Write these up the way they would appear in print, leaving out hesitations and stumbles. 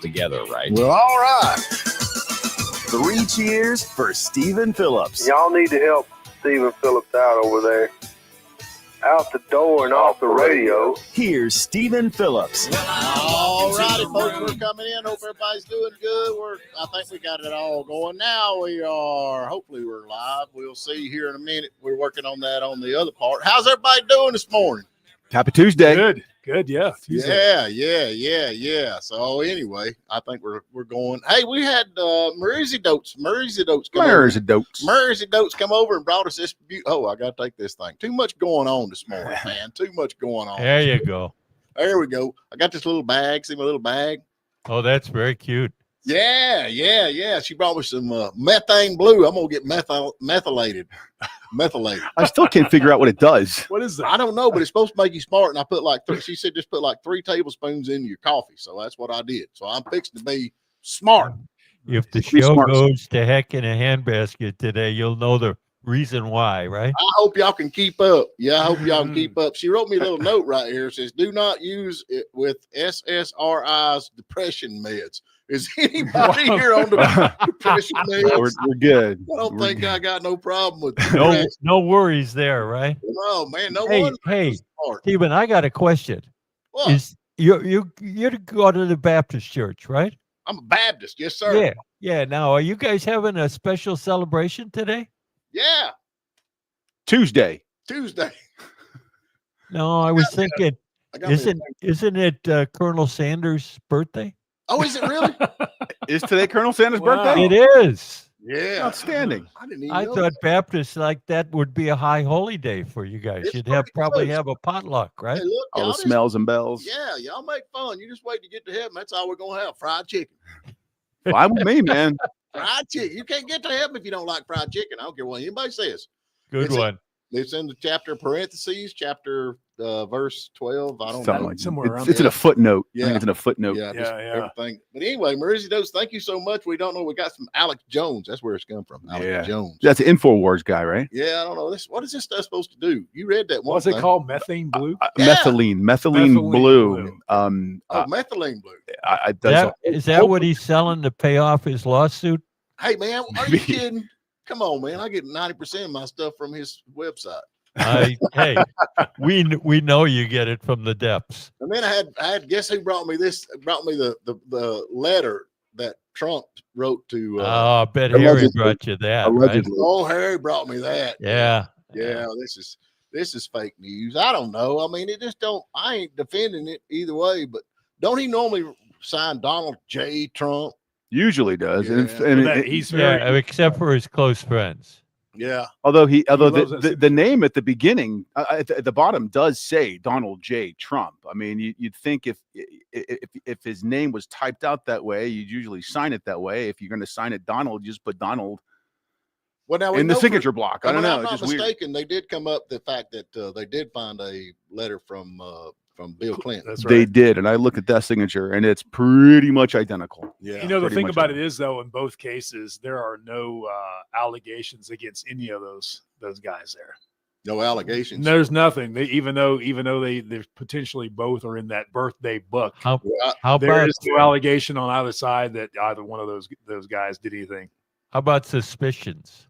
together, right? Well, all right. 3 cheers for Steven Phillips. Y'all need to help Steven Phillips out over there. Out the door and off the radio. Here's Steven Phillips. All righty, folks, we're coming in. Hope everybody's doing good. I think we got it all going. Now hopefully we're live. We'll see here in a minute. We're working on that on the other part. How's everybody doing this morning? Happy Tuesday. Good, yeah. Tuesday. Yeah. So anyway, I think we're going. Hey, we had Murray Dotes come over and brought us this. Oh, I got to take this thing. Too much going on this morning, man. Too much going on. There you go. There we go. I got this little bag. See my little bag? Oh, that's very cute. Yeah. She brought me some methane blue. I'm gonna get methylated. I still can't figure out what it does. What is that? I don't know, but it's supposed to make you smart. And I put she said just put like 3 tablespoons in your coffee. So that's what I did. So I'm fixing to be smart. If the show goes to heck in a handbasket today, you'll know the reason why, right? I hope y'all can keep up. Yeah, I hope y'all can keep up. She wrote me a little note right here. It says, do not use it with SSRI's depression meds. Is anybody here on the depression meds? We're good. I don't think I got no problem with that. No worries there, right? No, man. Hey, Steven, I got a question. What? You go to the Baptist church, right? I'm a Baptist. Yes, sir. Yeah. Now, are you guys having a special celebration today? Yeah. Tuesday. No, I was thinking, isn't it Colonel Sanders' birthday? Oh, is it really? Is today Colonel Sanders' birthday? It is. Yeah. Outstanding. I thought Baptists like that would be a high holy day for you guys. You'd probably have a potluck, right? Hey, look, all the smells and bells. Yeah, y'all make fun. You just wait to get to heaven. That's all we're going to have. Fried chicken. Fine with me, man. Fried chicken. You can't get to heaven if you don't like fried chicken. I don't care what anybody says. Good one. It's in the chapter parentheses, verse 12. I don't know. Somewhere around it's in a footnote. Yeah. I think it's in a footnote. Yeah. Everything. But anyway, Murray Dotes, thank you so much. We don't know. We got some Alex Jones. That's where it's come from. Alex Jones. That's an InfoWars guy, right? Yeah, I don't know. What is this stuff supposed to do? You read that one. What's it called? Methane blue? Methylene blue. Methylene blue. Is that what he's selling to pay off his lawsuit? Hey, man, are you kidding? Come on, man. I get 90% of my stuff from his website. Hey, we know you get it from the depths. And then I had guess who brought me this? Brought me the letter that Trump wrote to. I bet Harry brought you that. Right? Oh, Harry brought me that. Yeah. This is fake news. I don't know. I mean, I ain't defending it either way. But don't he normally sign Donald J. Trump? Usually does, yeah. He's except for his close friends. Yeah. Although the name at the beginning, at the bottom, does say Donald J. Trump. I mean, you'd think if his name was typed out that way, you'd usually sign it that way. If you're going to sign it Donald, you just put Donald. Well, now in the signature block. I don't know. I'm not mistaken. Weird. They did come up the fact that they did find a letter from Bill Clinton. That's right. They did, and I looked at that signature, and it's pretty much identical. Yeah. The thing about it is, though, in both cases, there are no allegations against any of those guys there. No allegations. There's nothing. Even though they potentially both are in that birthday book. How there about is no allegation on either side that either one of those guys did anything. How about suspicions?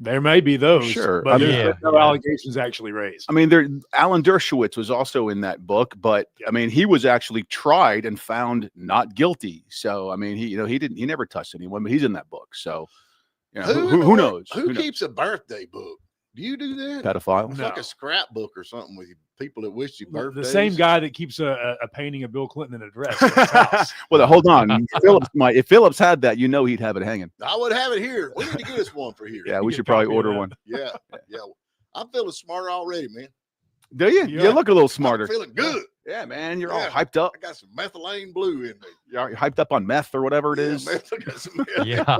There may be those, sure, but there's no allegations actually raised. I mean, Alan Dershowitz was also in that book, but I mean, he was actually tried and found not guilty. So I mean, he never touched anyone, but he's in that book. So who knows? Who keeps a birthday book? Do you do that? Pedophile? It's like a scrapbook or something with people that wish you birthdays. The same guy that keeps a painting of Bill Clinton in a dress. Well, hold on. If Phillips had that, he'd have it hanging. I would have it here. We need to get us one for here. Yeah, we should probably order one. Yeah. I'm feeling smarter already, man. Do you? You look a little smarter. I'm feeling good. Yeah, man. You're all hyped up. I got some methylene blue in me. You're hyped up on meth or whatever it is. Meth, I got some meth. Yeah.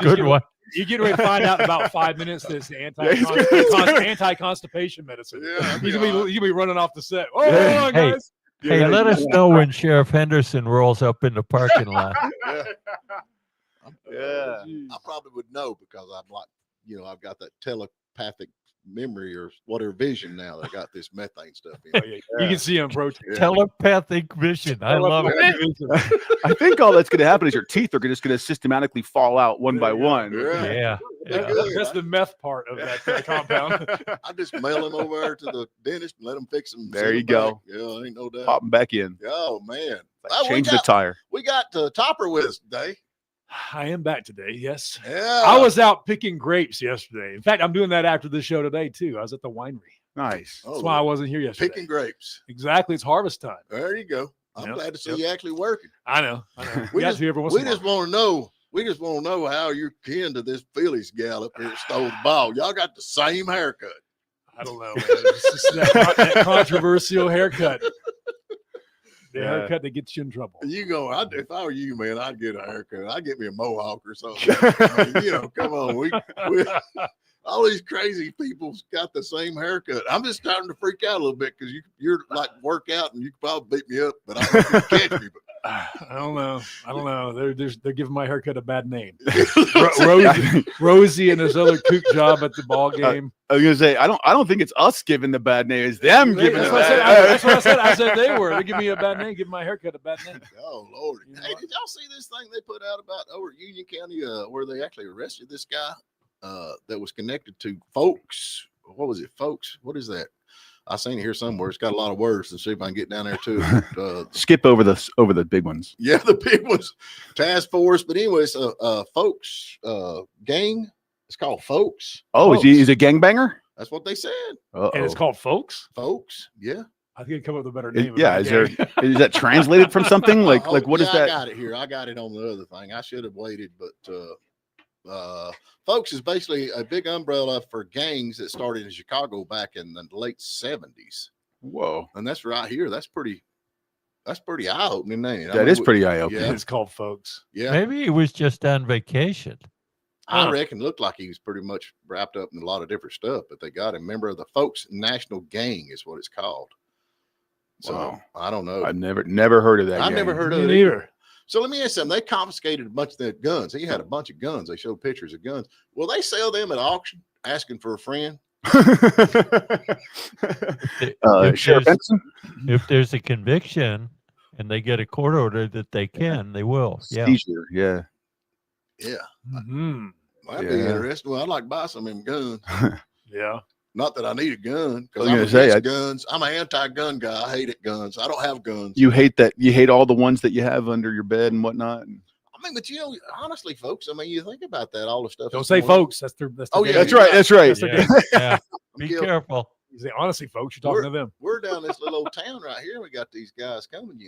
Good one. You get ready to find out in about 5 minutes this anti-constipation medicine. Yeah, you'll be running off the set. Oh, guys. Hey, let us know when Sheriff Henderson rolls up in the parking lot. I probably would know because I'm like, I've got that telepathic memory or whatever vision now. They got this methane stuff in. Oh, yeah. You can see them approaching. Yeah. Telepathic vision. I love it. I think all that's going to happen is your teeth are just going to systematically fall out one by one. Yeah. That's the meth part of that compound. I just mail them over there to the dentist and let them fix them. There you go. Yeah, ain't no doubt. Pop them back in. Oh man, Change the tire. We got Topper with us today. I am back today. Yes. Yeah, I was out picking grapes yesterday. In fact, I'm doing that after the show today too. I was at the winery. Nice. That's why I wasn't here yesterday. picking grapes. Exactly. It's harvest time. There you go. I'm Yep, glad to see yep. you actually working. I know. We got just- to every once We in a just while. want to know. We just want to know how you're kin to this Phillies gal up here that stole the ball. Y'all got the same haircut. I don't know. Man. It's just that controversial haircut. The haircut that gets you in trouble. You go. If I were you, man, I'd get a haircut. I'd get me a mohawk or something. I mean, come on. We all these crazy people's got the same haircut. I'm just starting to freak out a little bit because you're like work out and you could probably beat me up, but I don't think you catch me. But I don't know. They're giving my haircut a bad name. Rosie and his other kook job at the ball game. I was gonna say I don't think it's us giving the bad name. It's them giving That's the what I said. bad name. That's what I said. I said they were. They're giving me a bad name. Giving my haircut a bad name. Oh Lord! You know Hey, what? did y'all see this thing they put out about over at Union County, where they actually arrested this guy that was connected to folks? What was it, folks? What is that? I seen it here somewhere. It's got a lot of words. To see if I can get down there too. Skip over the big ones. Yeah, the big ones, task force. But anyways, folks, gang. It's called folks. Oh, Folks. is he a gangbanger? That's what they said. And it's called Folks. Folks. Yeah. I think I'd come up with a better name. Yeah, is that translated from something like what is that? I got it here. I got it on the other thing. I should have waited, but folks is basically a big umbrella for gangs that started in Chicago back in the late 70s. Whoa, And that's right here. That's pretty eye-opening, ain't it? that is pretty eye-opening. Yeah. It's called Folks. Yeah. Maybe he was just on vacation. I reckon looked like he was pretty much wrapped up in a lot of different stuff, but they got him. Member of the Folks National Gang is what it's called. So Wow. I don't know. I've never heard of that. I've never gang. heard of Me it neither. So let me ask you something. They confiscated a bunch of their guns. He had a bunch of guns. They showed pictures of guns. Will they sell them at auction asking for a friend? If Sheriff there's- Benson? If there's a conviction and they get a court order that they can, they will. Yeah. Seizure, yeah. Yeah. Mhm. That'd be Yeah. interesting. Well, I'd like to buy some of them guns. Yeah. Not that I need a gun, I because was I'm gonna say, against guns. I'm an anti-gun guy. I hate guns. I don't have guns. You hate that. You hate all the ones that you have under your bed and whatnot. I mean, but honestly, folks, I mean, you think about that, all the stuff. Don't that's say going on. folks. That's their. Oh, yeah, That's right. That's right. Yeah. Yeah. I'm Be guilty. careful. You say honestly, folks. You're talking to them. We're down this little old town right here. We got these guys coming,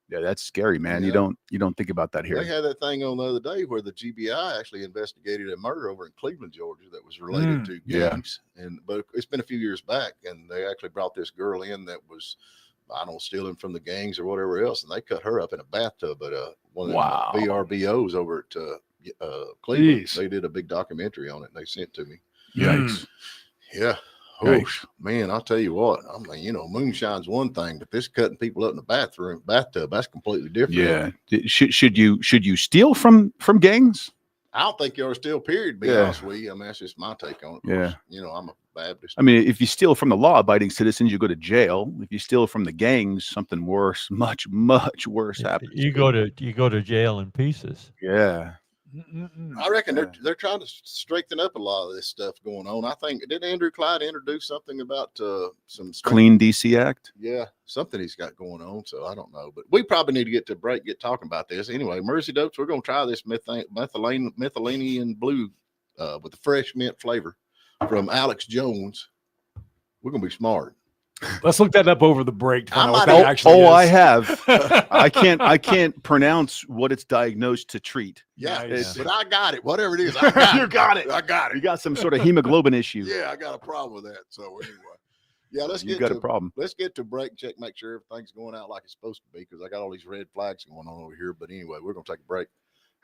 Yeah, that's scary, man. Yeah. You don't think about that They here. had that thing on the other day where the GBI actually investigated a murder over in Cleveland, Georgia, that was related to Yeah. gangs. But it's been a few years back, and they actually brought this girl in that was, I don't know, stealing from the gangs or whatever else, and they cut her up in a bathtub at one of Wow. the VRBOs over at Cleveland. Jeez. They did a big documentary on it, and they sent it to me. Yikes. Yeah. Oh, Yikes. man, I'll tell you what. I mean, moonshine's one thing, but this cutting people up in the bathtub, that's completely different. Yeah. Should you steal from gangs? I don't think you ought to steal, period, to be Yeah. honest with you. I mean, that's just my take on it. Of Yeah. course, I'm a Baptist. I mean, if you steal from the law-abiding citizens, you go to jail. If you steal from the gangs, something worse, much worse happens. You go to jail in pieces. Yeah. I reckon they're trying to strengthen up a lot of this stuff going on. I think, did Andrew Clyde introduce something about some Clean DC Act. Yeah, something he's got going on. So I don't know, but we probably need to get to a break, get talking about this. Anyway, Mercy Dopes, we're going to try this methylene blue with the fresh mint flavor from Alex Jones. We're going to be smart. Let's look that up over the break. To find I out what might that have- actually is. I have. I can't pronounce what it's diagnosed to treat. Yeah, Nice. but I got it. Whatever it is, I got You it. got it. I got You it. got some sort of hemoglobin issue. Yeah, I got a problem with that. So anyway, yeah, let's You get got to a problem. let's get to break. Check, make sure everything's going out like it's supposed to be, because I got all these red flags going on over here. But anyway, we're gonna take a break.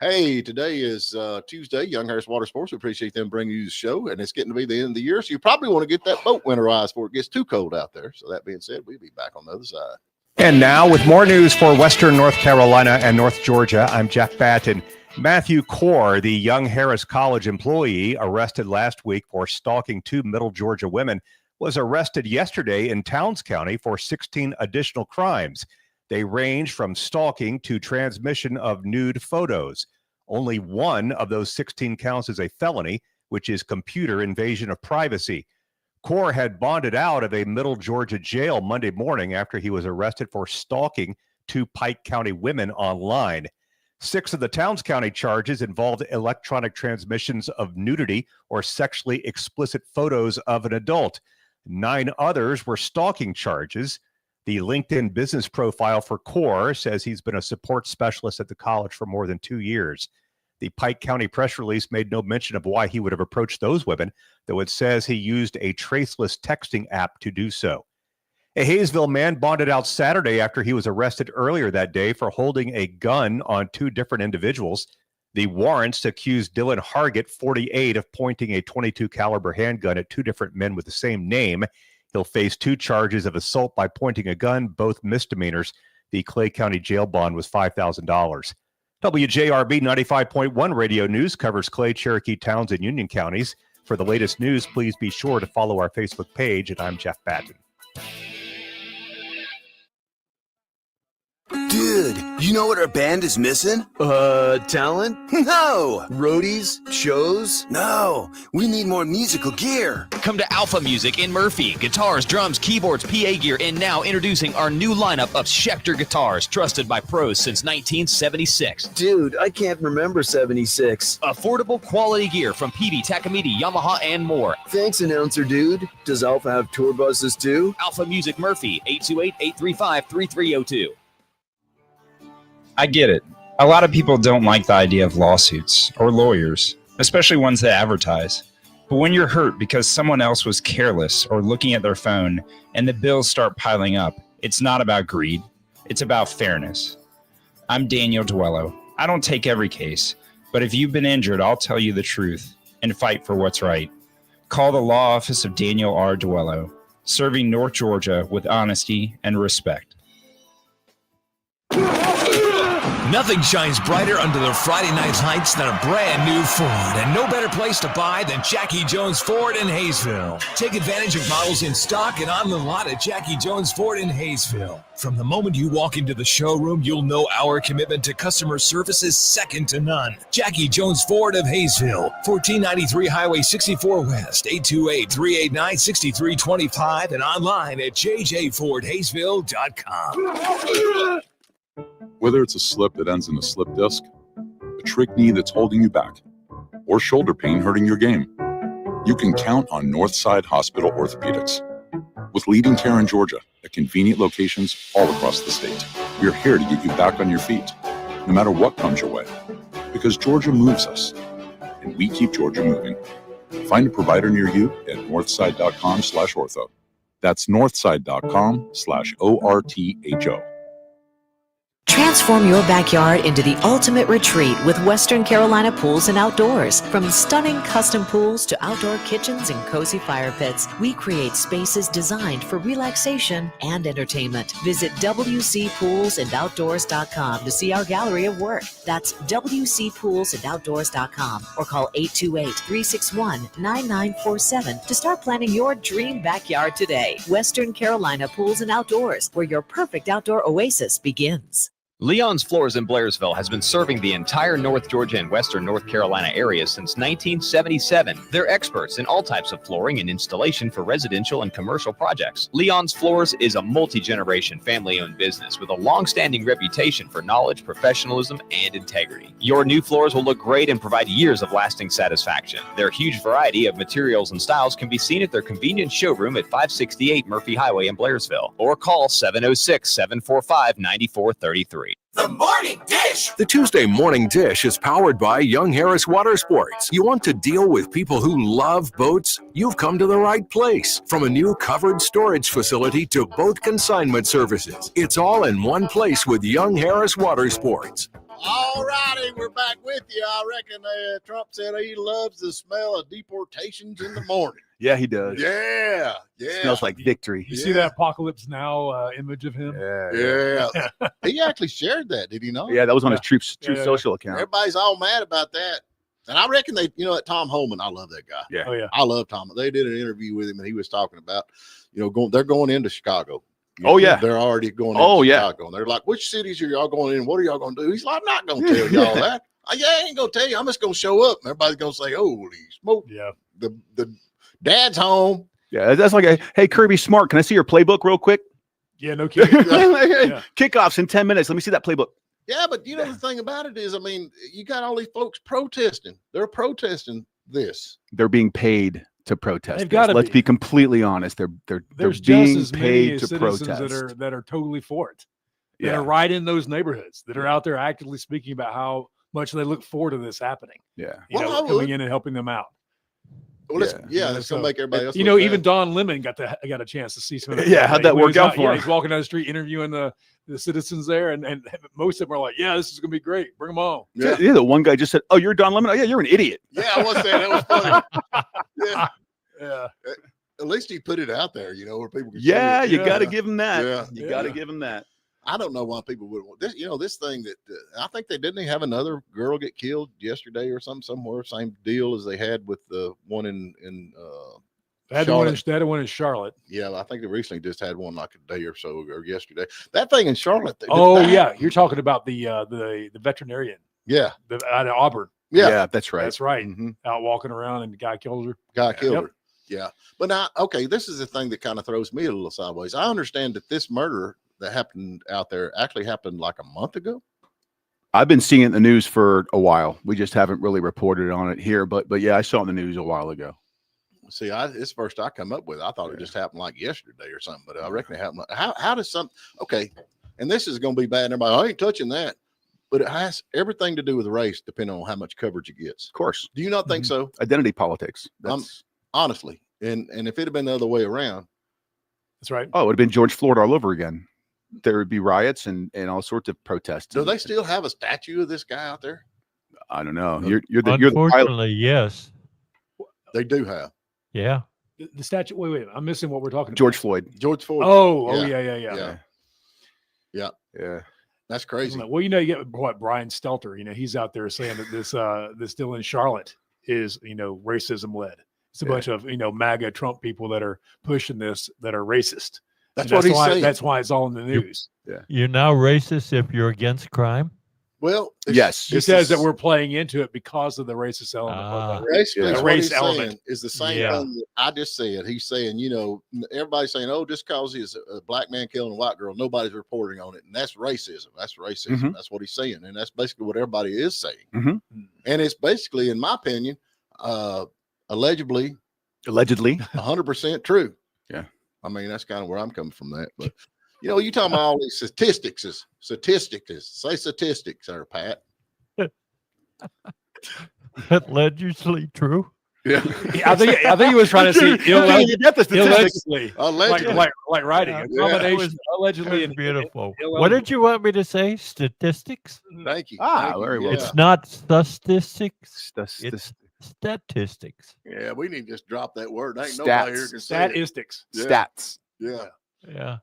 Hey, today is Tuesday. Young Harris Water Sports. We appreciate them bringing you the show, and it's getting to be the end of the year, so you probably want to get that boat winterized before it gets too cold out there. So that being said, we'll be back on the other side. And now, with more news for Western North Carolina and North Georgia, I'm Jeff Batten. Matthew Core, the Young Harris College employee arrested last week for stalking 2 Middle Georgia women, was arrested yesterday in Towns County for 16 additional crimes. They range from stalking to transmission of nude photos. Only one of those 16 counts is a felony, which is computer invasion of privacy. Core had bonded out of a Middle Georgia jail Monday morning after he was arrested for stalking 2 Pike County women online. 6 of the Towns County charges involved electronic transmissions of nudity or sexually explicit photos of an adult. 9 others were stalking charges. The LinkedIn business profile for Core says he's been a support specialist at the college for more than 2 years. The Pike County press release made no mention of why he would have approached those women, though it says he used a traceless texting app to do so. A Hayesville man bonded out Saturday after he was arrested earlier that day for holding a gun on 2 different individuals. The warrants accused Dylan Hargett, 48, of pointing a .22 caliber handgun at 2 different men with the same name. He'll face 2 charges of assault by pointing a gun, both misdemeanors. The Clay County jail bond was $5,000. WJRB 95.1 Radio News covers Clay, Cherokee, Towns, and Union counties. For the latest news, please be sure to follow our Facebook page, and I'm Jeff Batten. Dude, you know what our band is missing? Talent? No! Roadies? Shows? No! We need more musical gear. Come to Alpha Music in Murphy. Guitars, drums, keyboards, PA gear, and now introducing our new lineup of Schecter guitars, trusted by pros since 1976. Dude, I can't remember 76. Affordable quality gear from PB, Takamine, Yamaha, and more. Thanks, announcer dude. Does Alpha have tour buses too? Alpha Music Murphy, 828-835-3302. I get it. A lot of people don't like the idea of lawsuits or lawyers, especially ones that advertise. But when you're hurt because someone else was careless or looking at their phone and the bills start piling up, it's not about greed. It's about fairness. I'm Daniel Duello. I don't take every case, but if you've been injured, I'll tell you the truth and fight for what's right. Call the law office of Daniel R. Duello, serving North Georgia with honesty and respect. Nothing shines brighter under the Friday night lights than a brand new Ford, and no better place to buy than Jackie Jones Ford in Hayesville. Take advantage of models in stock and on the lot at Jackie Jones Ford in Hayesville. From the moment you walk into the showroom, you'll know our commitment to customer service is second to none. Jackie Jones Ford of Hayesville, 1493 Highway 64 West, 828-389-6325, and online at jjfordhayesville.com. Whether it's a slip that ends in a slip disc, a trick knee that's holding you back, or shoulder pain hurting your game, you can count on Northside Hospital Orthopedics. With leading care in Georgia at convenient locations all across the state, we're here to get you back on your feet, no matter what comes your way. Because Georgia moves us, and we keep Georgia moving. Find a provider near you at northside.com/ortho. That's northside.com/ORTHO. Transform your backyard into the ultimate retreat with Western Carolina Pools and Outdoors. From stunning custom pools to outdoor kitchens and cozy fire pits, we create spaces designed for relaxation and entertainment. Visit WCPoolsandOutdoors.com to see our gallery of work. That's WCPoolsandOutdoors.com or call 828-361-9947 to start planning your dream backyard today. Western Carolina Pools and Outdoors, where your perfect outdoor oasis begins. Leon's Floors in Blairsville has been serving the entire North Georgia and Western North Carolina area since 1977. They're experts in all types of flooring and installation for residential and commercial projects. Leon's Floors is a multi-generation family-owned business with a long-standing reputation for knowledge, professionalism, and integrity. Your new floors will look great and provide years of lasting satisfaction. Their huge variety of materials and styles can be seen at their convenient showroom at 568 Murphy Highway in Blairsville, or call 706-745-9433. The Morning Dish! The Tuesday Morning Dish is powered by Young Harris Water Sports. You want to deal with people who love boats? You've come to the right place. From a new covered storage facility to boat consignment services, it's all in one place with Young Harris Water Sports. All righty, we're back with you. I reckon Trump said he loves the smell of deportations in the morning. Yeah, he does. Yeah. Smells like victory. You see that Apocalypse Now image of him? Yeah. He actually shared that, did he not? Yeah, that was on his Truth Social account. Everybody's all mad about that. And I reckon that Tom Holman, I love that guy. Yeah. Oh, yeah. I love Tom. They did an interview with him and he was talking about, they're going into Chicago. Yeah. They're already going into Chicago. And they're like, which cities are y'all going in? What are y'all going to do? He's like, I'm not going to tell y'all that. I ain't going to tell you. I'm just going to show up. And everybody's going to say, holy smoke. Yeah. The dad's home. Yeah, that's like hey, Kirby Smart, can I see your playbook real quick? Yeah, no kidding. Kickoffs in 10 minutes. Let me see that playbook. Yeah, but the thing about it is, you got all these folks protesting. They're protesting this. They're being paid to protest. They've got to Let's be completely honest. There's being just as paid many to citizens protest. that are totally for it. That are right in those neighborhoods, that are out there actively speaking about how much they look forward to this happening. Yeah. Coming in and helping them out. Well, it's gonna make everybody else. Even Don Lemon got a chance to see some of that. Yeah, how'd that work out for him? He's walking down the street interviewing the citizens there, and most of them are like, "Yeah, this is gonna be great. Bring them on." Yeah, the one guy just said, "Oh, you're Don Lemon. Oh, yeah, you're an idiot." Yeah, I was saying that was funny. Yeah. At least he put it out there, where people can Yeah, see it. you got to give him that. Yeah. You got to give him that. I don't know why people would want this. This thing that I think they didn't have another girl get killed yesterday or somewhere. Same deal as they had with the one in They had one in Charlotte. Yeah, I think they recently just had one like a day or so or yesterday. That thing in Charlotte. You're talking about the veterinarian. Yeah, out of Auburn. Yeah, that's right. That's right. Mm-hmm. Out walking around and the guy killed her. Her. Yeah, but now, okay, this is the thing that kind of throws me a little sideways. I understand that this murder that happened out there actually happened like a month ago. I've been seeing it in the news for a while. We just haven't really reported on it here, but yeah, I saw it in the news a while ago. See, it's first I come up with. I thought it just happened like yesterday or something, but I reckon it happened. How does okay, and this is going to be bad. And everybody, I ain't touching that, but it has everything to do with race, depending on how much coverage it gets. Of course. Do you not think so? Identity politics. Honestly, and if it had been the other way around, that's right. Oh, it would have been George Floyd all over again. There would be riots and all sorts of protests. Do they still have a statue of this guy out there? I don't know. Unfortunately, yes. They do have. Yeah. The statue. Wait. I'm missing what we're talking about. George Floyd. Yeah. That's crazy. Well, you get what Brian Stelter. He's out there saying that this deal in Charlotte is racism led. It's a bunch of MAGA Trump people that are pushing this that are racist. That's what he's saying. That's why it's all in the news. You're now racist if you're against crime? Well, yes. He says that we're playing into it because of the racist element. Basically, the race element is the same thing that I just said. He's saying, everybody's saying, oh, just because he's a black man killing a white girl, nobody's reporting on it. And that's racism. That's racism. Mm-hmm. That's what he's saying. And that's basically what everybody is saying. Mm-hmm. And it's basically, in my opinion, allegedly 100% true. Yeah. I mean, that's kind of where I'm coming from that. But, you talking about all these statistics. Say statistics there, Pat. Allegedly true. Yeah. I think he was trying to say allegedly. Like writing. A combination allegedly and beautiful. What did you want me to say? Statistics? Thank you. Very well. It's not statistics. It's statistics. Yeah, we need to just drop that word. Ain't nobody here can say statistics. Stats. Yeah.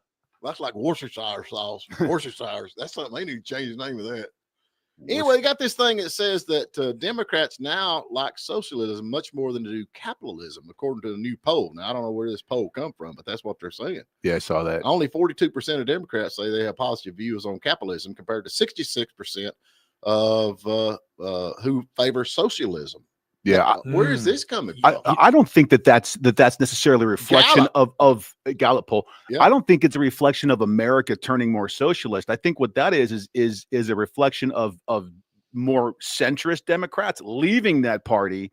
That's like Worcestershire sauce. Worcestershire. That's something they need to change the name of that. Anyway, you got this thing that says that Democrats now like socialism much more than they do capitalism, according to the new poll. Now, I don't know where this poll come from, but that's what they're saying. Yeah, I saw that. Only 42% of Democrats say they have positive views on capitalism compared to 66% of who favor socialism. Yeah, where is this coming from? I don't think that's necessarily a reflection of Gallup poll. Yeah. I don't think it's a reflection of America turning more socialist. I think what that is a reflection of more centrist Democrats leaving that party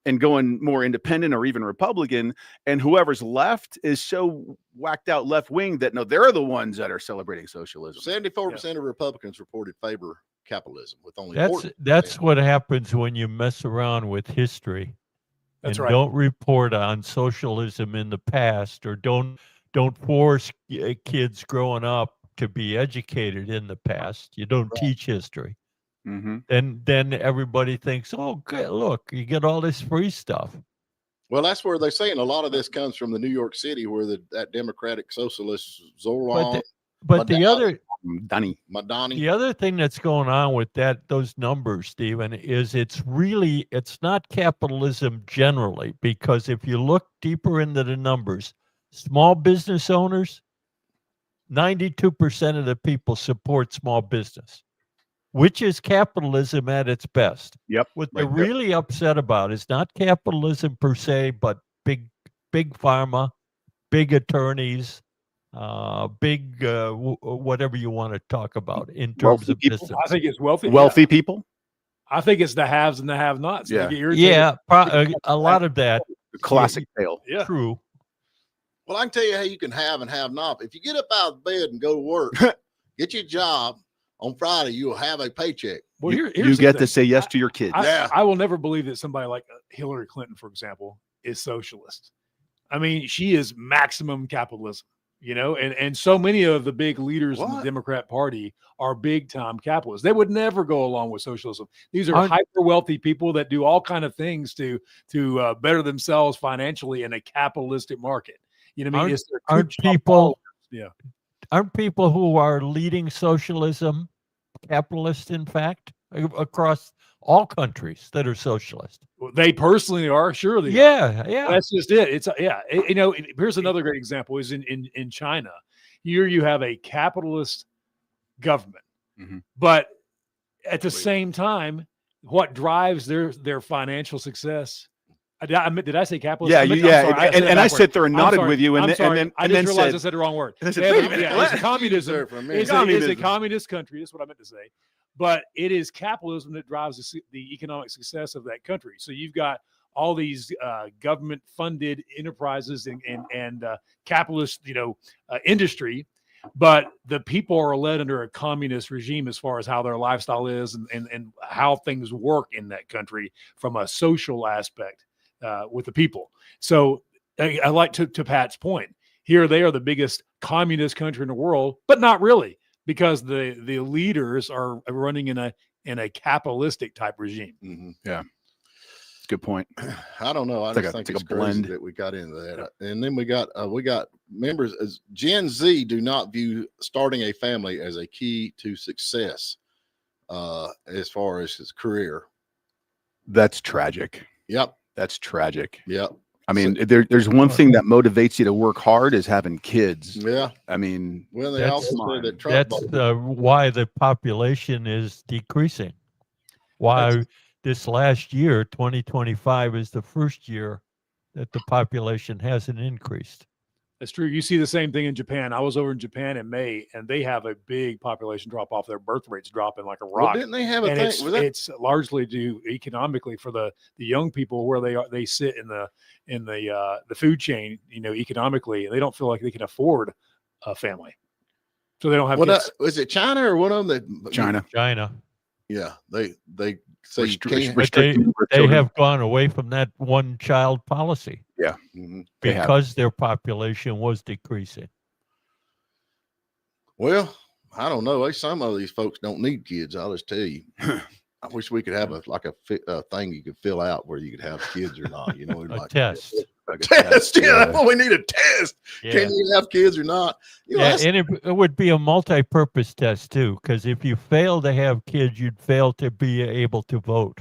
and going more independent or even Republican, and whoever's left is so whacked out left wing that they're the ones that are celebrating socialism. 74% of Republicans reported favor capitalism, with only that's what happens when you mess around with history. That's and right. Don't report on socialism in the past, or don't force kids growing up to be educated in the past. You don't teach history. Mm-hmm. Then everybody thinks, oh, good, look, you get all this free stuff. Well, that's where they're saying a lot of this comes from the New York City, where that Democratic Socialist Zoran. But the other Madani. The other thing that's going on with those numbers, Stephen, is it's not capitalism generally, because if you look deeper into the numbers, small business owners, 92% of the people support small business, which is capitalism at its best. Yep. What they're really upset about is not capitalism per se, but big pharma, big attorneys, whatever you want to talk about in terms of people. business. I think it's wealthy people. I think it's the haves and the have-nots. Yeah. A lot of that. Classic tale. Yeah. True. Well, I can tell you how you can have and have not. If you get up out of bed and go to work, get your job on Friday, you'll have a paycheck. Well, you get to say yes to your kids. I will never believe that somebody like Hillary Clinton, for example, is socialist. I mean, she is maximum capitalism, and so many of the big leaders in the Democrat Party are big time capitalists. They would never go along with socialism. These are hyper wealthy people that do all kind of things to better themselves financially in a capitalistic market. You know what I mean? Aren't people who are leading socialism capitalists, in fact, across all countries that are socialist? They personally are, surely. Yeah. That's just it. It's here's another great example is in China. Here you have a capitalist government, but at the same time, what drives their financial success? Did I say capitalist? I sit there and nodded with you, and then I realized I said the wrong word. It's communism. It's a communist country. That's what I meant to say. But it is capitalism that drives the economic success of that country. So you've got all these government-funded enterprises and capitalist, industry, but the people are led under a communist regime as far as how their lifestyle is and how things work in that country from a social aspect. With the people. So I like to Pat's point here, they are the biggest communist country in the world, but not really, because the leaders are running in a capitalistic type regime. Mm-hmm. Yeah. Good point. I don't know. I just think it's crazy that we got into that. And then we got members as Gen Z do not view starting a family as a key to success as far as his career. That's tragic. Yep. That's tragic. Yeah. I mean, there's one thing that motivates you to work hard is having kids. Yeah. I mean, well, they also say that Trump why the population is decreasing. Why this last year, 2025, is the first year that the population hasn't increased. That's true. You see the same thing in Japan. I was over in Japan in May, and they have a big population drop off. Their birth rates dropping like a rock. Well, didn't they have a thing? It's largely due economically for the young people where they sit in the food chain. Economically, they don't feel like they can afford a family, so they don't have. Kids. Was it China or one of them? China. Yeah, they say they have gone away from that one child policy. Yeah, because their population was decreasing. Well, I don't know. Some of these folks don't need kids. I'll just tell you. I wish we could have a thing you could fill out where you could have kids or not. A test. A test. Yeah, well, we need a test. Yeah. Can you have kids or not? And it would be a multi-purpose test too, because if you fail to have kids, you'd fail to be able to vote.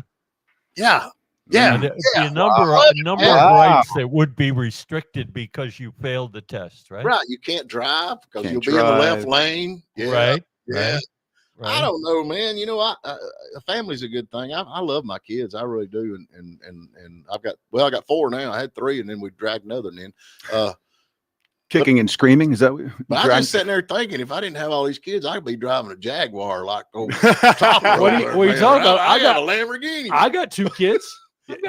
Yeah. A number of rights that would be restricted because you failed the test, right? Right. You can't drive because you'll be in the left lane. Yeah. Right. Yeah. Right. I don't know, man. A family's a good thing. I love my kids. I really do. And I got 4 now. I had 3, and then we dragged another in. Kicking and screaming, is that what? But I'm just sitting there thinking, if I didn't have all these kids, I'd be driving a Jaguar like Chopper. What are you talking about? I got a Lamborghini. I got 2 kids.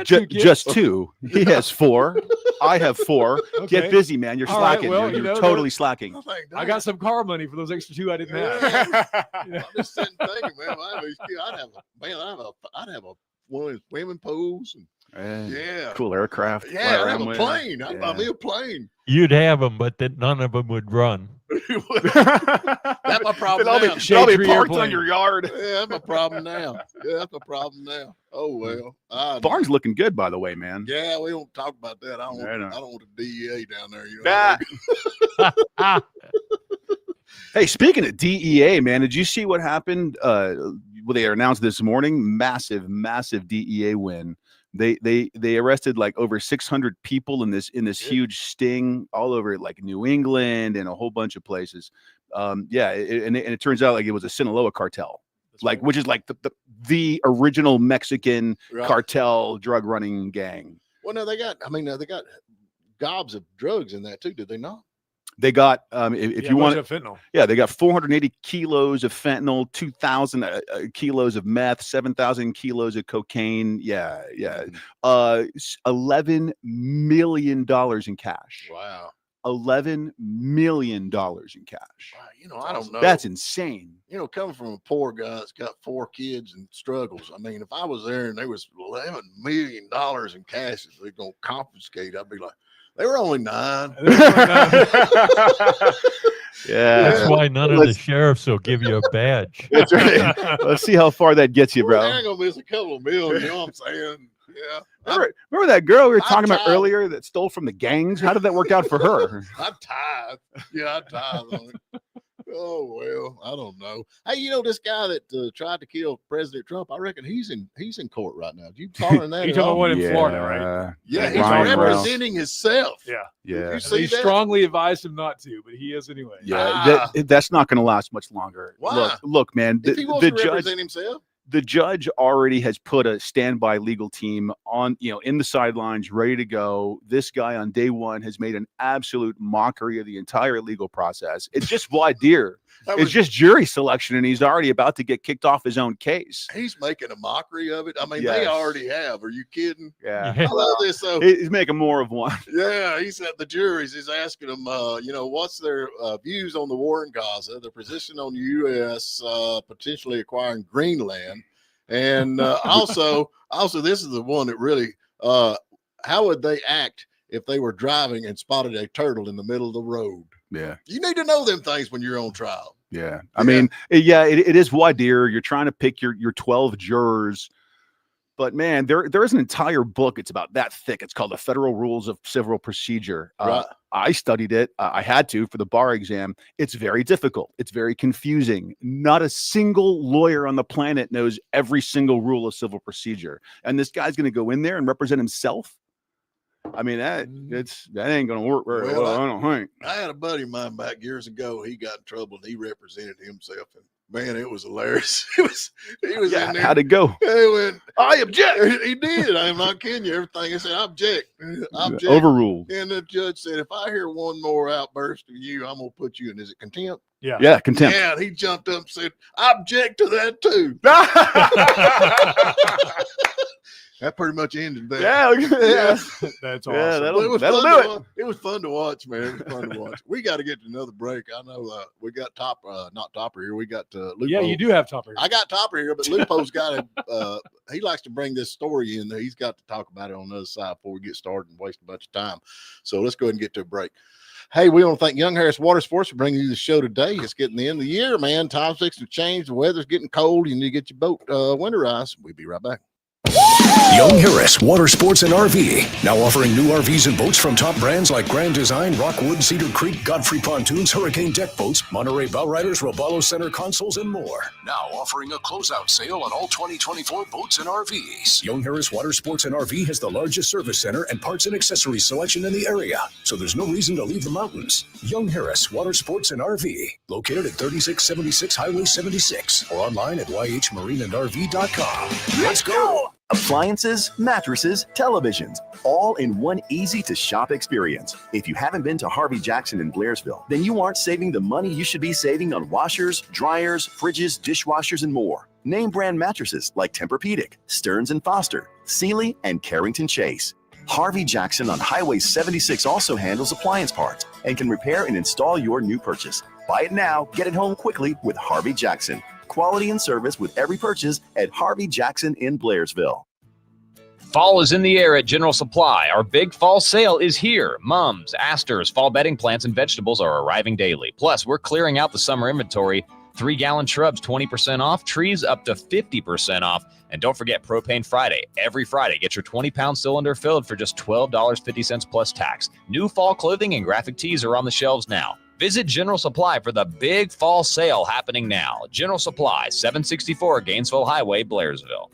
Just 2. He has 4. I have 4. Okay. Get busy, man. You're slacking. Right, well, you're totally slacking. I got some car money for those extra 2 I didn't have. I'm just sitting thinking, man, I'd have one of those swimming pools. And, cool aircraft. Yeah, I'd have a plane. I'd buy me a plane. You'd have them, but none of them would run. That's my problem now. They'll be parked on your yard. Yeah, that's my problem now. Oh well. Barn's looking good, by the way, man. Yeah, we don't talk about that. I don't want a DEA down there. You know. Hey, speaking of DEA, man, did you see what happened? They announced this morning, massive DEA win. They arrested like over 600 people in this huge sting all over like New England and a whole bunch of places. And it turns out like it was a Sinaloa cartel, which is like the original Mexican cartel drug running gang. Well, no, they got gobs of drugs in that too, did they not? They got if you want fentanyl. Yeah, they got 480 kilos of fentanyl, 2,000 kilos of meth, 7,000 kilos of cocaine. Yeah. $11 million in cash. Wow. $11 million in cash. Wow, I don't know. That's insane. Coming from a poor guy that's got 4 kids and struggles. I mean, if I was there and there was $11 million in cash that they're gonna confiscate, I'd be like, they were only 9. Yeah, that's why none of the sheriffs will give you a badge. That's right. Let's see how far that gets you, bro. I ain't gonna miss a couple of million. You know what I'm saying? Yeah. Remember that girl we were talking about earlier that stole from the gangs? How did that work out for her? I tithe. Yeah, I tithe on it. Oh well, I don't know. Hey, this guy that tried to kill President Trump, I reckon he's in court right now. Do you following that? You're talking about one in Florida, right? Yeah, he's representing himself. Yeah. He strongly advised him not to, but he is anyway. Yeah, that's not going to last much longer. Why? Look, man. If he wants to represent himself. The judge already has put a standby legal team on, in the sidelines, ready to go. This guy on day one has made an absolute mockery of the entire legal process. It's just voir dire. It's just jury selection, and he's already about to get kicked off his own case. He's making a mockery of it. I mean, They already have. Are you kidding? Yeah. I love this. So he's making more of one. Yeah, he said the juries. He's asking them, what's their views on the war in Gaza, their position on the U.S. Potentially acquiring Greenland, and also this is the one that really, how would they act if they were driving and spotted a turtle in the middle of the road? Yeah. You need to know them things when you're on trial. Yeah. I mean, it is voir dire. You're trying to pick your 12 jurors. But man, there is an entire book. It's about that thick. It's called The Federal Rules of Civil Procedure. Right. I studied it. I had to for the bar exam. It's very difficult. It's very confusing. Not a single lawyer on the planet knows every single rule of civil procedure. And this guy's going to go in there and represent himself. I mean, that ain't gonna work very well. I don't think. I had a buddy of mine back years ago. He got in trouble and he represented himself, and man, it was hilarious. He was in there. How'd it go? He went, I object. He did. I'm not kidding you. Everything he said, I object. Overruled. And the judge said, if I hear one more outburst of you, I'm gonna put you in. Is it contempt? Yeah, contempt. Yeah, and he jumped up and said, I object to that too. That pretty much ended that. Yeah. That's awesome. Yeah, that'll do it. It was fun to watch, man. It was fun to watch. We got to get to another break. I know we got not Topper here. We got Lupo. Yeah, you do have Topper here. I got Topper here, but Lupo's got he likes to bring this story in there. He's got to talk about it on the other side before we get started and waste a bunch of time. So let's go ahead and get to a break. Hey, we want to thank Young Harris Water Sports for bringing you the show today. It's getting the end of the year, man. Time's fixing to change. The weather's getting cold. You need to get your boat winterized. We'll be right back. Young Harris Water Sports and RV, now offering new RVs and boats from top brands like Grand Design, Rockwood, Cedar Creek, Godfrey Pontoons, Hurricane Deck Boats, Monterey Bowriders, Robalo Center Consoles, and more. Now offering a closeout sale on all 2024 boats and RVs. Young Harris Water Sports and RV has the largest service center and parts and accessories selection in the area, so there's no reason to leave the mountains. Young Harris Water Sports and RV, located at 3676 Highway 76, or online at yhmarineandrv.com. Let's go! Appliances, mattresses, televisions, all in one easy-to-shop experience. If you haven't been to Harvey Jackson in Blairsville, then you aren't saving the money you should be saving on washers, dryers, fridges, dishwashers, and more. Name brand mattresses like Tempur-Pedic, Stearns & Foster, Sealy, and Carrington Chase. Harvey Jackson on Highway 76 also handles appliance parts and can repair and install your new purchase. Buy it now, get it home quickly with Harvey Jackson. Quality and service with every purchase at Harvey Jackson in Blairsville. Fall is in the air at General Supply. Our big fall sale is here. Mums, asters, fall bedding plants, and vegetables are arriving daily. Plus, we're clearing out the summer inventory. 3-gallon shrubs 20% off, trees up to 50% off. And don't forget Propane Friday. Every Friday, get your 20-pound cylinder filled for just $12.50 plus tax. New fall clothing and graphic tees are on the shelves now. Visit General Supply for the big fall sale happening now. General Supply, 764 Gainesville Highway, Blairsville.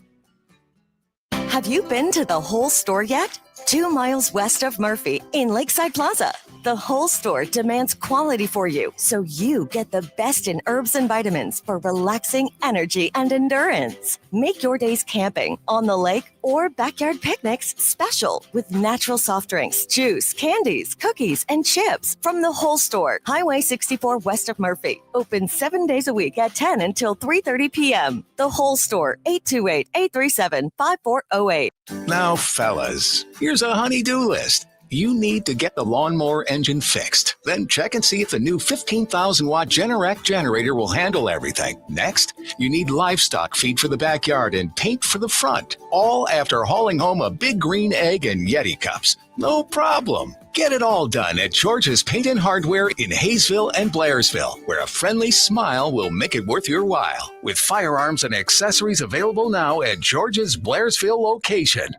Have you been to the whole store yet? 2 miles west of Murphy in Lakeside Plaza. The whole store demands quality for you, so you get the best in herbs and vitamins for relaxing energy and endurance. Make your days camping, on the lake, or backyard picnics special with natural soft drinks, juice, candies, cookies, and chips from the whole store. Highway 64 west of Murphy. Open 7 days a week at 10 until 3:30 p.m. The whole store, 828-837-5408. Now, fellas, here's a honey-do list. You need to get the lawnmower engine fixed. Then check and see if the new 15,000-watt Generac generator will handle everything. Next, you need livestock feed for the backyard and paint for the front. All after hauling home a big green egg and Yeti cups. No problem. Get it all done at George's Paint and Hardware in Hayesville and Blairsville, where a friendly smile will make it worth your while. With firearms and accessories available now at George's Blairsville location.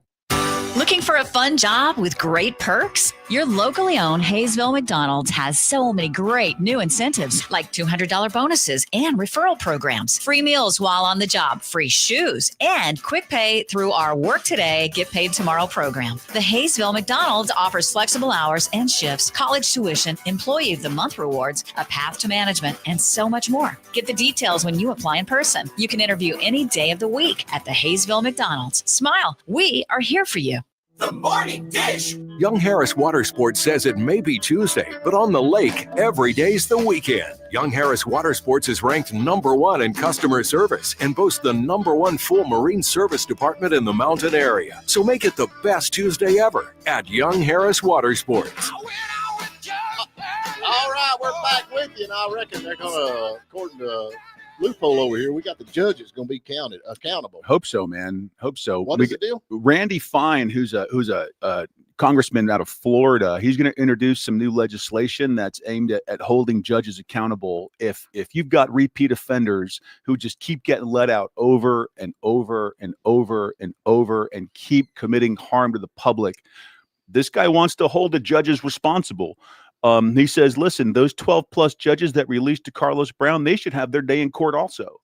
Looking for a fun job with great perks? Your locally owned Hayesville McDonald's has so many great new incentives like $200 bonuses and referral programs, free meals while on the job, free shoes, and quick pay through our Work Today, Get Paid Tomorrow program. The Hayesville McDonald's offers flexible hours and shifts, college tuition, Employee of the Month rewards, a path to management, and so much more. Get the details when you apply in person. You can interview any day of the week at the Hayesville McDonald's. Smile, we are here for you. The Morning Dish. Young Harris Water Sports says it may be Tuesday, but on the lake, every day's the weekend. Young Harris Water Sports is ranked #1 in customer service and boasts the #1 full marine service department in the mountain area. So make it the best Tuesday ever at Young Harris Water Sports. All right, we're back with you, and I reckon they're going to, according to loophole over here, we got the judges going to be accountable. Hope so, man. Hope so. What is the deal? Randy Fine, who's a congressman out of Florida, he's going to introduce some new legislation that's aimed at holding judges accountable. If you've got repeat offenders who just keep getting let out over and over and over and over and keep committing harm to the public, this guy wants to hold the judges responsible. He says, listen, those 12 plus judges that released to Carlos Brown, they should have their day in court also.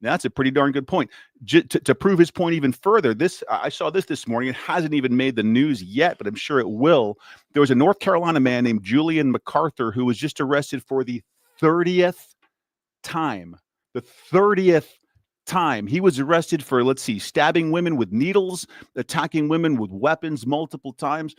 That's a pretty darn good point. To prove his point even further, I saw this morning. It hasn't even made the news yet, but I'm sure it will. There was a North Carolina man named Julian MacArthur who was just arrested for the 30th time. The 30th time. He was arrested for, stabbing women with needles, attacking women with weapons multiple times.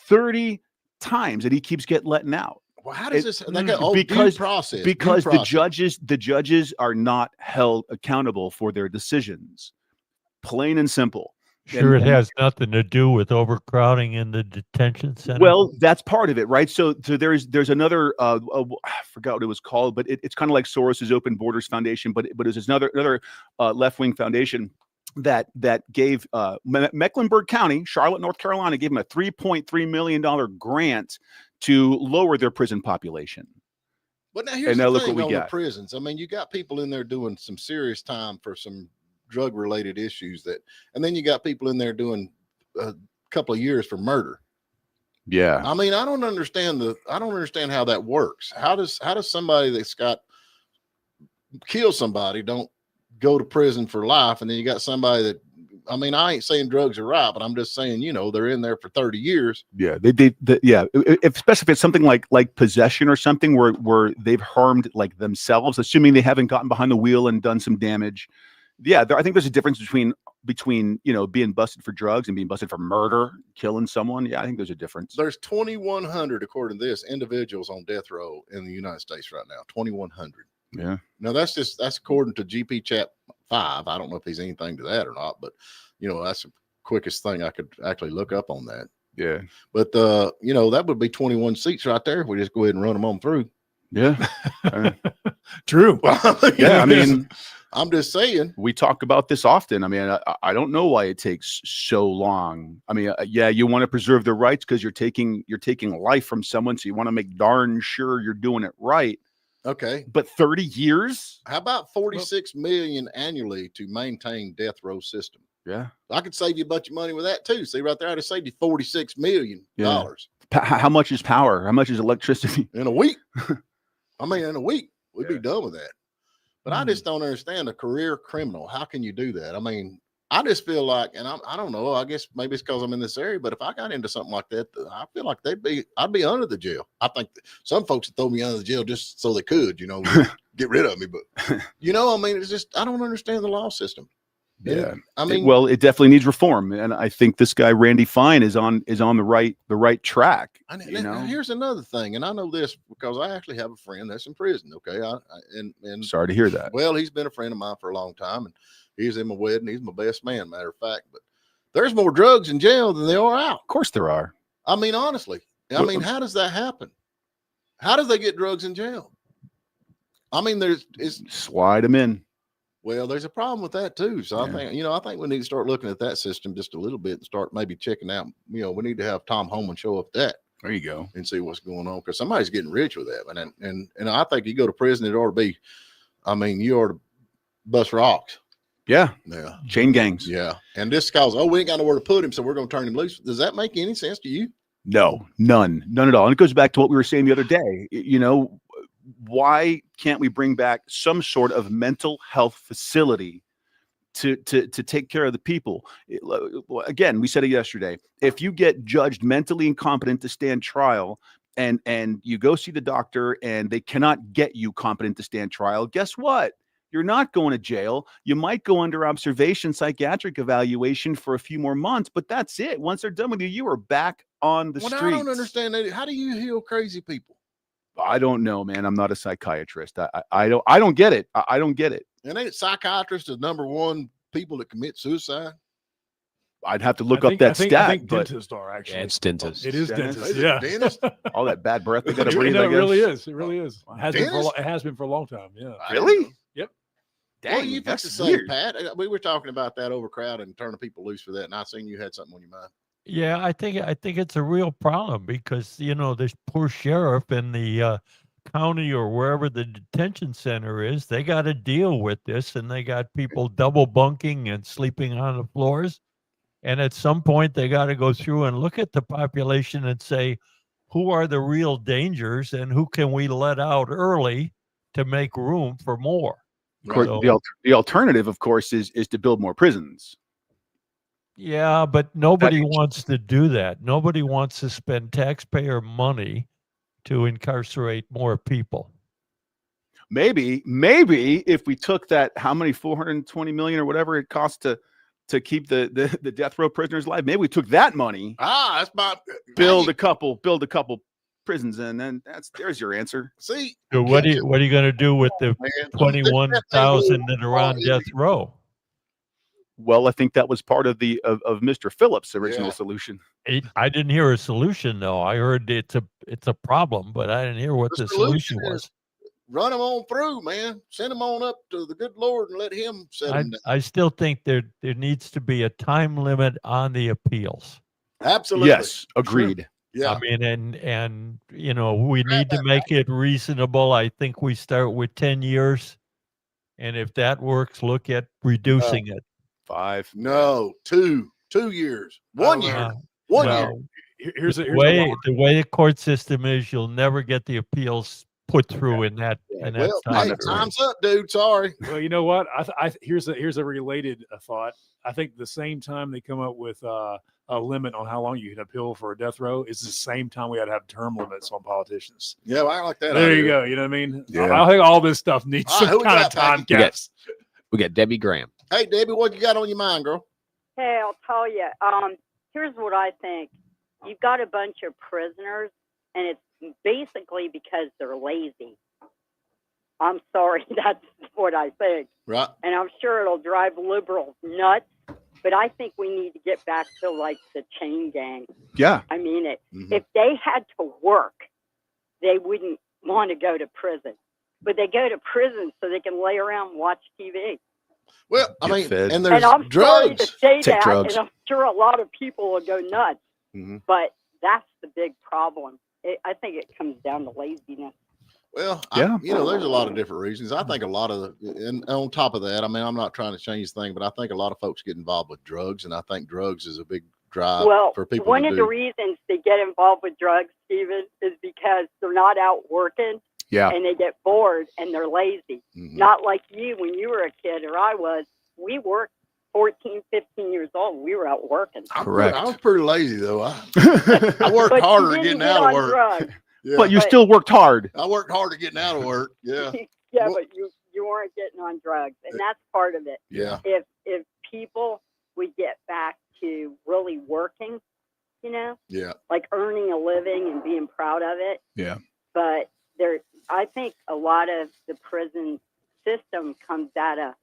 30 times, and he keeps getting let out. Well, how does this? Because due process. the judges are not held accountable for their decisions. Plain and simple. Sure, it has nothing to do with overcrowding in the detention center. Well, that's part of it, right? So there's another I forgot what it was called, but it's kind of like Soros's Open Borders Foundation, but it's another left-wing foundation that gave Mecklenburg County, Charlotte, North Carolina, gave them a $3.3 million grant to lower their prison population. But now here's the thing on the prisons. I mean, you got people in there doing some serious time for some drug-related issues and then you got people in there doing a couple of years for murder. Yeah. I mean, I don't understand how that works. How does somebody that's killed somebody don't go to prison for life, and then you got somebody that, I mean, I ain't saying drugs are right, but I'm just saying, they're in there for 30 years. Yeah, especially if it's something like possession or something where they've harmed like themselves, assuming they haven't gotten behind the wheel and done some damage. Yeah, I think there's a difference between being busted for drugs and being busted for murder, killing someone. Yeah, I think there's a difference. There's 2,100, according to this, individuals on death row in the United States right now. 2,100. Yeah. Now that's according to GP Chat 5. I don't know if he's anything to that or not, but that's the quickest thing I could actually look up on that. Yeah. But that would be 21 seats right there if we just go ahead and run them on through. Yeah. True. Yeah, I mean, I'm just saying. We talk about this often. I mean, I don't know why it takes so long. I mean, yeah, you want to preserve their rights because you're taking life from someone, so you want to make darn sure you're doing it right. Okay. But 30 years? How about 46 million annually to maintain death row system? Yeah. I could save you a bunch of money with that too. See right there, I just saved you $46 million. How much is power? How much is electricity? In a week. I mean, in a week, we'd be done with that. But I just don't understand a career criminal. How can you do that? I mean, I just feel like, and I don't know, I guess maybe it's because I'm in this area, but if I got into something like that, I feel like I'd be under the jail. I think some folks would throw me under the jail just so they could, get rid of me. But, I mean, it's just, I don't understand the law system. Yeah. I mean, well, it definitely needs reform. And I think this guy, Randy Fine, is on the right track. And here's another thing. And I know this because I actually have a friend that's in prison. Okay. And sorry to hear that. Well, he's been a friend of mine for a long time, and he's in my wedding. He's my best man, matter of fact. But there's more drugs in jail than there are out. Of course there are. I mean, honestly, how does that happen? How do they get drugs in jail? I mean, slide them in. Well, there's a problem with that too. So I think we need to start looking at that system just a little bit and start maybe checking out. We need to have Tom Homan show up that. There you go. And see what's going on, because somebody's getting rich with that. And I think you go to prison, it ought to be. I mean, you ought to bust rocks. Yeah. Yeah. Chain gangs. Yeah. And this cause, we ain't got nowhere to put him, so we're going to turn him loose. Does that make any sense to you? No, none at all. And it goes back to what we were saying the other day. Why can't we bring back some sort of mental health facility to take care of the people? Again, we said it yesterday. If you get judged mentally incompetent to stand trial and you go see the doctor and they cannot get you competent to stand trial, guess what? You're not going to jail. You might go under observation, psychiatric evaluation for a few more months, but that's it. Once they're done with you, you are back on the streets. I don't understand that. How do you heal crazy people? I don't know, man. I'm not a psychiatrist. I don't get it. I don't get it. And ain't psychiatrists the number one people that commit suicide? I'd have to look up that stat. I think dentists are actually. Yeah, it's dentists. It is dentists. Yeah. Dentist? All that bad breath they got to breathe. It really is. It really is. Wow. It has been for a long time. Yeah. Really? Yep. Dang, what do you think to say, Pat? We were talking about that overcrowding and turning people loose for that, and I seen you had something on your mind. Yeah, I think it's a real problem because this poor sheriff in the county or wherever the detention center is, they got to deal with this, and they got people double bunking and sleeping on the floors. And at some point, they got to go through and look at the population and say, who are the real dangers and who can we let out early to make room for more? So, the alternative, of course, is to build more prisons. Yeah, but nobody wants to do that. Nobody wants to spend taxpayer money to incarcerate more people. Maybe if we took that, how many, 420 million or whatever it costs to keep the death row prisoners alive, maybe we took that money. That's about build a couple prisons, and then there's your answer. See, so what are you going to do with the 21,000 that are on death row? Well, I think that was part of of Mr. Phillips' original solution. I didn't hear a solution though. I heard it's a problem, but I didn't hear what the solution was. Run them on through, man. Send them on up to the good Lord and let him set them down. I still think there needs to be a time limit on the appeals. Absolutely. Yes, agreed. Sure. Yeah. I mean, and we need to make it reasonable. I think we start with 10 years. And if that works, look at reducing it. 5. No, 2 years. 1 year. 1 year. Here's the way the court system is, you'll never get the appeals put through in that time. Time's up, dude. Sorry. Well, you know what? Here's a related thought. I think the same time they come up with a limit on how long you can appeal for a death row is the same time we had to have term limits on politicians. Yeah, well, I like that. There you go. You know what I mean? Yeah. I think all this stuff needs some kind of time caps. We got Debbie Graham. Hey, Debbie, what you got on your mind, girl? Hey, I'll tell you. Here's what I think. You've got a bunch of prisoners, and it's basically because they're lazy. I'm sorry, that's what I think. Right. And I'm sure it'll drive liberals nuts, but I think we need to get back to like the chain gang. Yeah. I mean it. Mm-hmm. If they had to work, they wouldn't want to go to prison. but they go to prison so they can lay around and watch TV. Well, I Get mean, fed. and there's And I'm sorry to drugs. say Take that, drugs. and I'm sure a lot of people will go nuts. Mhm. But that's the big problem. I think it comes down to laziness. Well, Yeah. there's a lot of different reasons. I think a lot of and on top of that, I mean, I'm not trying to change the thing, but I think a lot of folks get involved with drugs, and I think drugs is a big drive Well, for people one to of do. the reasons they get involved with drugs, Stephen, is because they're not out working Yeah. and they get bored and they're lazy. Mhm. Not like you when you were a kid or I was. We worked 14, 15 years old. We were out working. Correct. I was pretty lazy though. I worked But harder you getting didn't get out on of work. drugs. Yeah. But you still worked hard. I worked harder getting out of work. Yeah. Yeah, Well- but you weren't getting on drugs, and that's part of it. Yeah. If people would get back to really working, Yeah. like earning a living and being proud of it. Yeah. But I think a lot of the prison system comes out of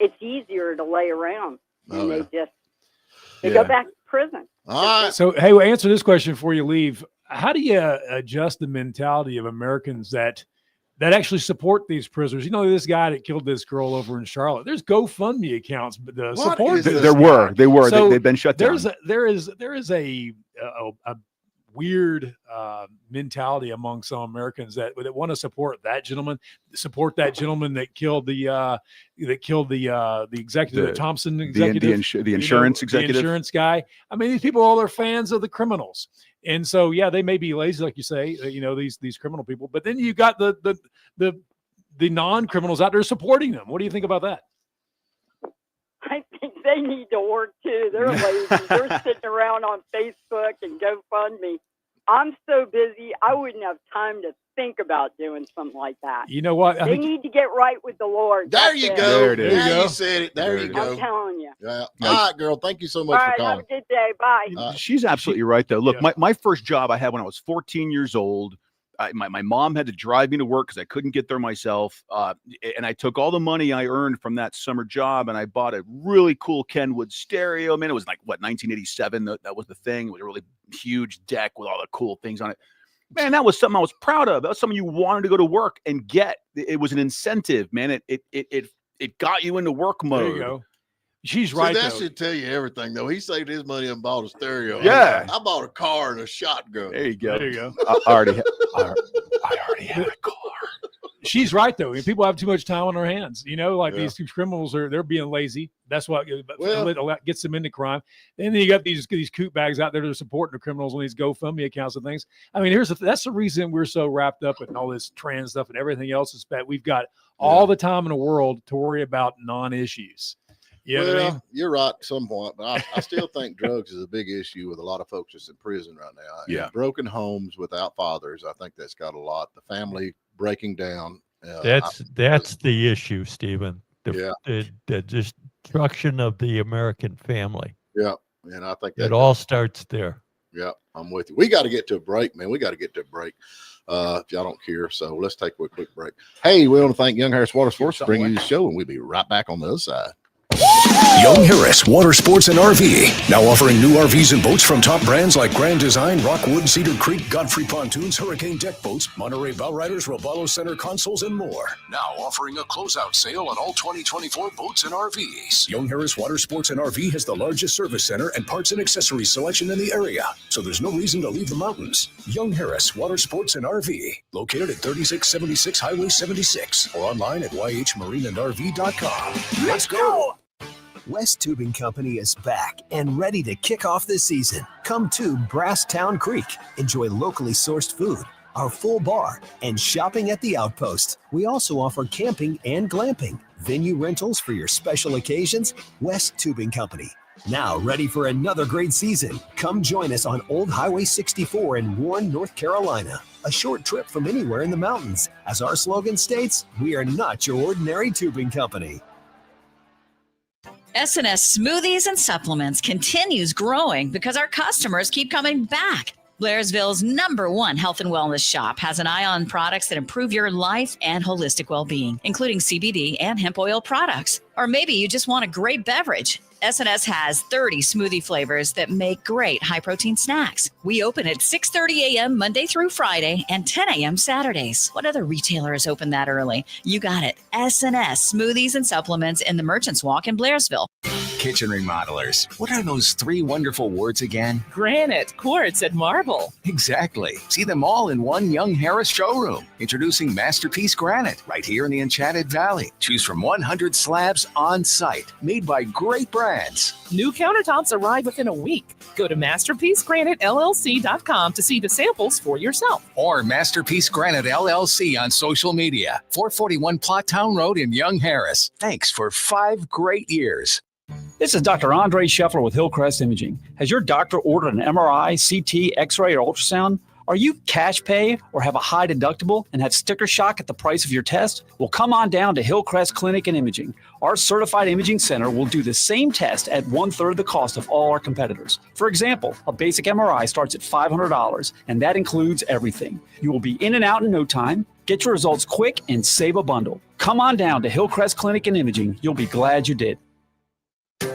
it's easier to lay around, and Oh, they yeah. go back to prison. All right. So, hey, we'll answer this question before you leave. How do you adjust the mentality of Americans that actually support these prisoners? This guy that killed this girl over in Charlotte. There's GoFundMe accounts, but the What support. is this There were. So They've been shut down. there is a weird mentality among some Americans that want to support that gentleman that killed the executive, the Thompson executive, the insurance executive. the insurance guy. I mean, these people all are fans of the criminals, and so yeah, they may be lazy, like you say, these criminal people. But then you got the non-criminals out there supporting them. What do you think about that? I think they need to work too. They're lazy. They're sitting around on Facebook and GoFundMe. I'm so busy, I wouldn't have time to think about doing something like that. You know what? They need to get right with the Lord. There That's you it. go. There it is. Now you said it. There you I'm go. telling you. Yeah. All right, girl. Thank you so All much for right, have calling. a good day. Bye. She's absolutely right, though. Look, Yeah. my first job I had when I was 14 years old. My mom had to drive me to work because I couldn't get there myself. And I took all the money I earned from that summer job and I bought a really cool Kenwood stereo. Man, it was like, 1987? That was the thing. It was a really huge deck with all the cool things on it. Man, that was something I was proud of. That was something you wanted to go to work and get. It was an incentive, man. It got you into work mode. There you go. She's See, right. that though. should tell you everything, though. He saved his money and bought a stereo. Yeah. I bought a car and a shotgun. There you go. There you go. I already have a car. She's right though. People have too much time on their hands. Like Yeah. these two criminals they're being lazy. That's what Well- gets them into crime. And then you got these coot bags out there that are supporting the criminals on these GoFundMe accounts and things. I mean, that's the reason we're so wrapped up in all this trans stuff and everything else is that we've got all the time in the world to worry about non-issues. You know what I mean? You're right at some point, but I still think drugs is a big issue with a lot of folks that's in prison right now. Yeah. And broken homes without fathers. I think that's got a lot. The family breaking down. That's the issue, Stephen. Yeah. The destruction of the American family. Yeah. And I think It all starts there. Yeah, I'm with you. We got to get to a break, man. We got to get to a break. If y'all don't care. So let's take a quick break. Hey, we want to thank Young Harris Water Sports for bringing you the show, and we'll be right back on the other side. Young Harris Water Sports and RV, now offering new RVs and boats from top brands like Grand Design, Rockwood, Cedar Creek, Godfrey Pontoons, Hurricane Deck Boats, Monterey Bow Riders, Robalo Center Consoles, and more. Now offering a closeout sale on all 2024 boats and RVs. Young Harris Water Sports and RV has the largest service center and parts and accessories selection in the area, so there's no reason to leave the mountains. Young Harris Water Sports and RV, located at 3676 Highway 76, or online at yhmarineandrv.com. Let's go! West Tubing Company is back and ready to kick off the season. Come to Brasstown Creek. Enjoy locally sourced food, our full bar, and shopping at the Outpost. We also offer camping and glamping, venue rentals for your special occasions. West Tubing Company. Now ready for another great season. Come join us on Old Highway 64 in Warren, North Carolina. A short trip from anywhere in the mountains. As our slogan states, we are not your ordinary tubing company. S&S Smoothies and Supplements continues growing because our customers keep coming back. Blairsville's #1 health and wellness shop has an eye on products that improve your life and holistic well-being, including CBD and hemp oil products. Or maybe you just want a great beverage. SNS has 30 smoothie flavors that make great high-protein snacks. We open at 6:30 a.m. Monday through Friday and 10 a.m. Saturdays. What other retailer is open that early? You got it. SNS Smoothies and Supplements in the Merchants Walk in Blairsville. Kitchen remodelers. What are those 3 wonderful words again? Granite, quartz, and marble. Exactly. See them all in one Young Harris showroom. Introducing Masterpiece Granite right here in the Enchanted Valley. Choose from 100 slabs on site, made by great brands. New countertops arrive within a week. Go to masterpiecegranitellc.com to see the samples for yourself. Or Masterpiece Granite LLC on social media. 441 Plottown Road in Young Harris. Thanks for 5 great years. This is Dr. Andre Scheffler with Hillcrest Imaging. Has your doctor ordered an MRI, CT, X-ray, or ultrasound? Are you cash pay or have a high deductible and have sticker shock at the price of your test? Well, come on down to Hillcrest Clinic and Imaging. Our certified imaging center will do the same test at 1/3 the cost of all our competitors. For example, a basic MRI starts at $500, and that includes everything. You will be in and out in no time. Get your results quick and save a bundle. Come on down to Hillcrest Clinic and Imaging. You'll be glad you did.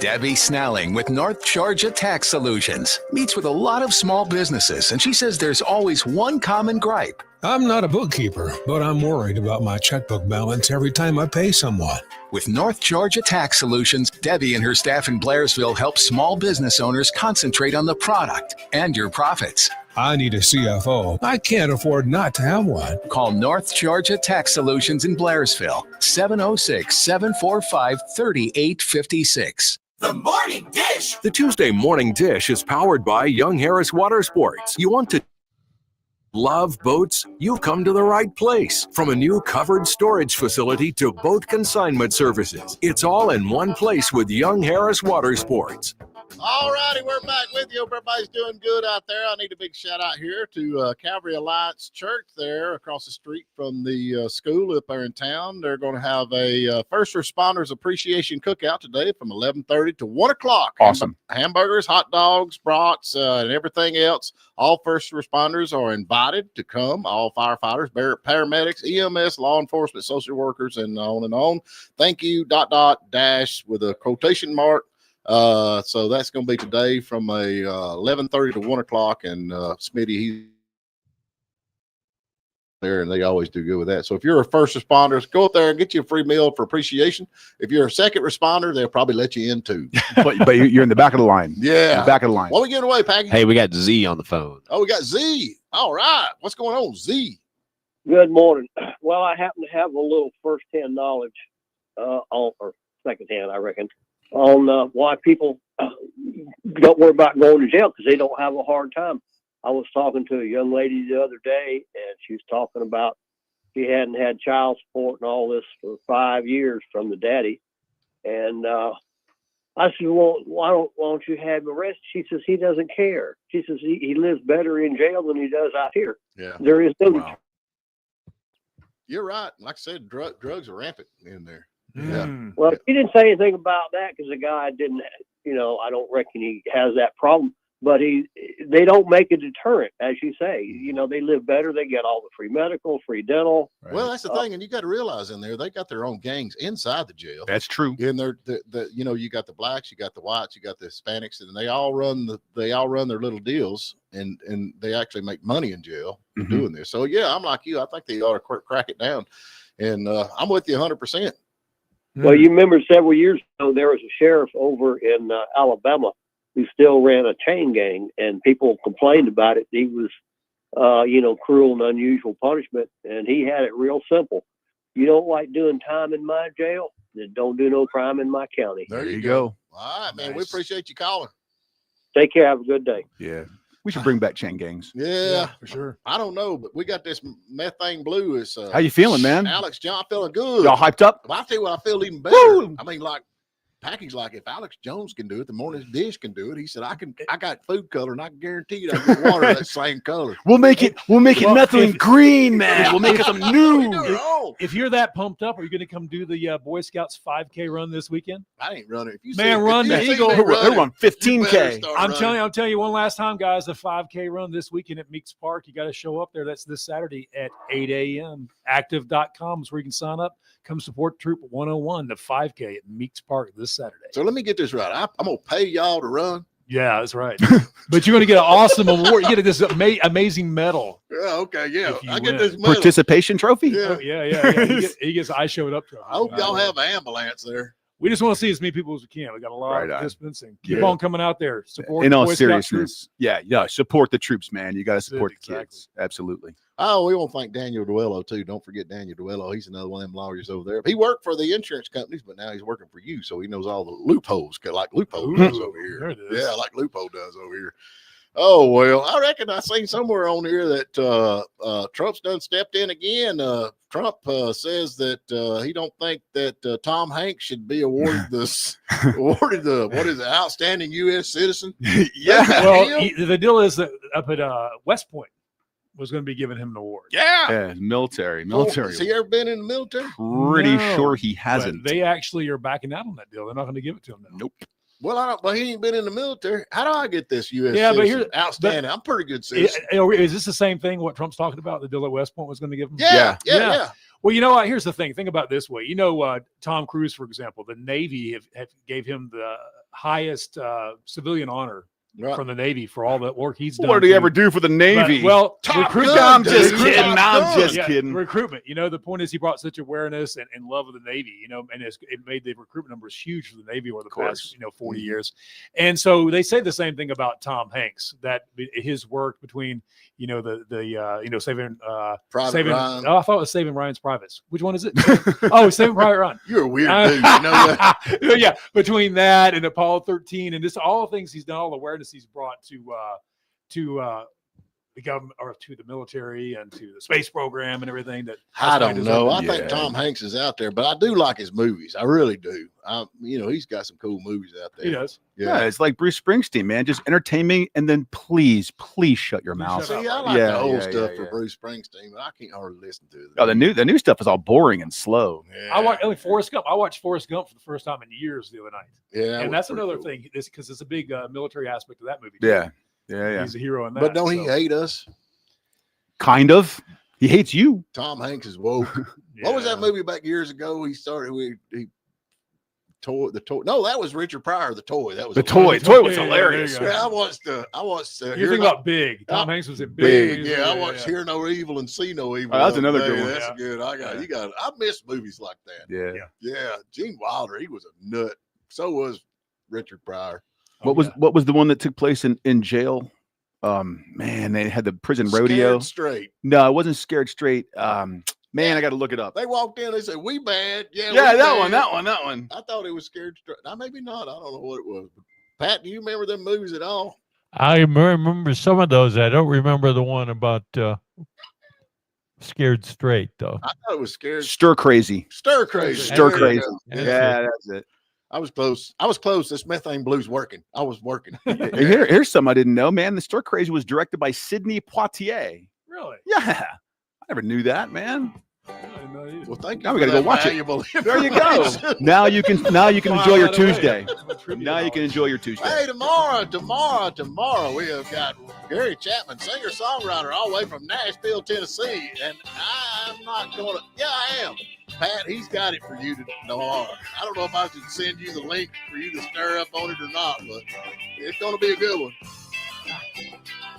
Debbie Snelling with North Georgia Tax Solutions meets with a lot of small businesses, and she says there's always one common gripe. I'm not a bookkeeper, but I'm worried about my checkbook balance every time I pay someone. With North Georgia Tax Solutions, Debbie and her staff in Blairsville help small business owners concentrate on the product and your profits. I need a CFO. I can't afford not to have one. Call North Georgia Tax Solutions in Blairsville, 706-745-3856. The Morning Dish. The Tuesday Morning Dish is powered by Young Harris Water Sports. You want to love boats? You've come to the right place. From a new covered storage facility to boat consignment services, it's all in one place with Young Harris Water Sports. All righty, we're back with you. Hope everybody's doing good out there. I need a big shout out here to Calvary Alliance Church there across the street from the school up there in town. They're going to have a First Responders Appreciation Cookout today from 11:30 to 1 o'clock. Awesome. Hamburgers, hot dogs, brats, and everything else. All first responders are invited to come. All firefighters, paramedics, EMS, law enforcement, social workers, and on and on. Thank you, .. with a quotation mark. So that's going to be today from 11:30 to 1 o'clock, and Smitty, he's there, and they always do good with that. So if you're a first responder, go up there and get you a free meal for appreciation. If you're a second responder, they'll probably let you in too. but you're in the back of the line. Yeah, back of the line. What are we giving away, Paggy? Hey, we got Z on the phone. Oh, we got Z. All right, what's going on, Z? Good morning. Well, I happen to have a little first-hand knowledge, or second-hand, I reckon, on why people don't worry about going to jail because they don't have a hard time. I was talking to a young lady the other day, and she was talking about she hadn't had child support and all this for 5 years from the daddy. And I said, well, why don't you have him arrested? She says, he doesn't care. She says, he lives better in jail than he does out here. Yeah. There is no... Wow. You're right. Like I said, drugs are rampant in there. Yeah. Well, he didn't say anything about that because the guy didn't, I don't reckon he has that problem. But they don't make a deterrent, as you say. They live better. They get all the free medical, free dental. Right. Well, that's the thing, and you got to realize in there they got their own gangs inside the jail. That's true. And they're you got the blacks, you got the whites, you got the Hispanics, and they all run their little deals, and they actually make money in jail for doing this. So yeah, I'm like you. I think they ought to crack it down, and I'm with you 100%. Well, you remember several years ago there was a sheriff over in Alabama who still ran a chain gang, and people complained about it. He was, cruel and unusual punishment, and he had it real simple. You don't like doing time in my jail, then don't do no crime in my county. There you go. All right, man. Nice. We appreciate you calling. Take care. Have a good day. Yeah. We should bring back chain gangs. Yeah, for sure. I don't know, but we got this methane blue. Is how you feeling, man? Alex John feeling good. Y'all hyped up? Well, I tell you what, I feel even better. Woo! I mean, like Packy's like, if Alex Jones can do it, the Morning Dish can do it. He said, I got food color, and I can guarantee you I get water that same color. We'll make it methylene green, man. We'll make it some new. If you're that pumped up, are you going to come do the Boy Scouts 5K run this weekend? I ain't running. If you run the Eagle. They'll run 15K. I'm telling you one last time, guys, the 5K run this weekend at Meeks Park. You got to show up there. That's this Saturday at 8 a.m. Active.com is where you can sign up. come support Troop 101, the 5K at Meeks Park this Saturday. So let me get this right. I'm going to pay y'all to run. Yeah, that's right. But you're going to get an awesome award. You get this amazing medal. Yeah, okay, yeah. I get win. this medal. Participation trophy? Yeah. Oh, yeah. He gets I showed up trophy. I hope y'all have an ambulance there. We just want to see as many people as we can. We got a lot of participants, and keep on coming out there. Support. In the all Boy Scout seriousness, troops. support the troops, man. You got to support Exactly. the kids. Absolutely. Oh, we want to thank Daniel Duello, too. Don't forget Daniel Duello. He's another one of them lawyers over there. He worked for the insurance companies, but now he's working for you, so he knows all the loopholes, like Loophole does over here. There it is. Yeah, like Loophole does over here. Oh, well, I reckon I seen somewhere on here that Trump's done stepped in again. Trump says that he don't think that Tom Hanks should be awarded the outstanding U.S. citizen. Well, the deal is that up at West Point was going to be giving him an award. Yeah, military. Has he ever been in the military? Pretty sure he but hasn't. they actually are backing out on that deal. They're not going to give it to him now. Nope. Well, I don't. But he ain't been in the military. How do I get this U.S. Yeah, but citizen? here- Outstanding. I'm a pretty good citizen. Is this the same thing what Trump's talking about? The deal at West Point was going to give him? Yeah. Well, you know what? Here's the thing. Think about it this way. You know, Tom Cruise, for example, the Navy have gave him the highest civilian honor from the Navy for all the work he's done. What did he ever do for the Navy? Recruitment. I'm just kidding. I'm just kidding. Recruitment. You know, the point is he brought such awareness and love of the Navy, you know, and it made the recruitment numbers huge for the Navy over the past, 40 years. And so they say the same thing about Tom Hanks, that his work between, saving Private Ryan. Oh, I thought it was Saving Ryan's Privates. Which one is it? Saving Private Ryan. You're a weird dude. You know that? Yeah, between that and Apollo 13 and just all the things he's done, all the awareness he's brought to the government or to the military and to the space program and everything. I don't know. I think Tom Hanks is out there, but I do like his movies. I really do. He's got some cool movies out there. He does. Yeah, it's like Bruce Springsteen, man. Just entertaining, and then please shut your mouth. See, I like the old stuff for Bruce Springsteen, but I can't hardly listen to it. Oh, the new stuff is all boring and slow. I watched Forrest Gump. I watched Forrest Gump for the first time in years the other night. Yeah, and that's another thing, because it's a big military aspect of that movie. Yeah. He's a hero in that. But don't he hate us? Kind of. He hates you. Tom Hanks is woke. What was that movie back years ago? He tore the toy. No, that was Richard Pryor. The toy. That was the toy. The toy was hilarious. Yeah, I watched. You're thinking about Big. Tom Hanks was in Big. Yeah, I watched Hear No Evil and See No Evil. Oh, that's another good one. That's good. I miss movies like that. Yeah. Gene Wilder, he was a nut. So was Richard Pryor. What was the one that took place in jail? Man, they had the prison rodeo. Scared Straight. No, it wasn't Scared Straight. Man, I got to look it up. They walked in. They said, "We bad." Yeah, that one. I thought it was Scared Straight. Now, maybe not. I don't know what it was. Pat, do you remember them movies at all? I remember some of those. I don't remember the one about Scared Straight, though. I thought it was Scared. Stir Crazy. Stir Crazy. Stir Crazy. Yeah, that's it. I was close. This methane blue's working. I was working. Here's something I didn't know, man. The Stir Crazy was directed by Sidney Poitier. Really? Yeah. I never knew that, man. Well, thank you. Now we got to go watch it. There you go. Now you can enjoy your Tuesday. Now you can enjoy your Tuesday. Hey, tomorrow, we have got Gary Chapman, singer-songwriter, all the way from Nashville, Tennessee. And I'm not going to, I am. Pat, he's got it for you tomorrow. I don't know if I should send you the link for you to stir up on it or not, but it's going to be a good one.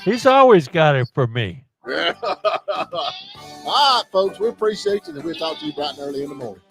He's always got it for me. All right, folks, we appreciate you, and we'll talk to you bright and early in the morning.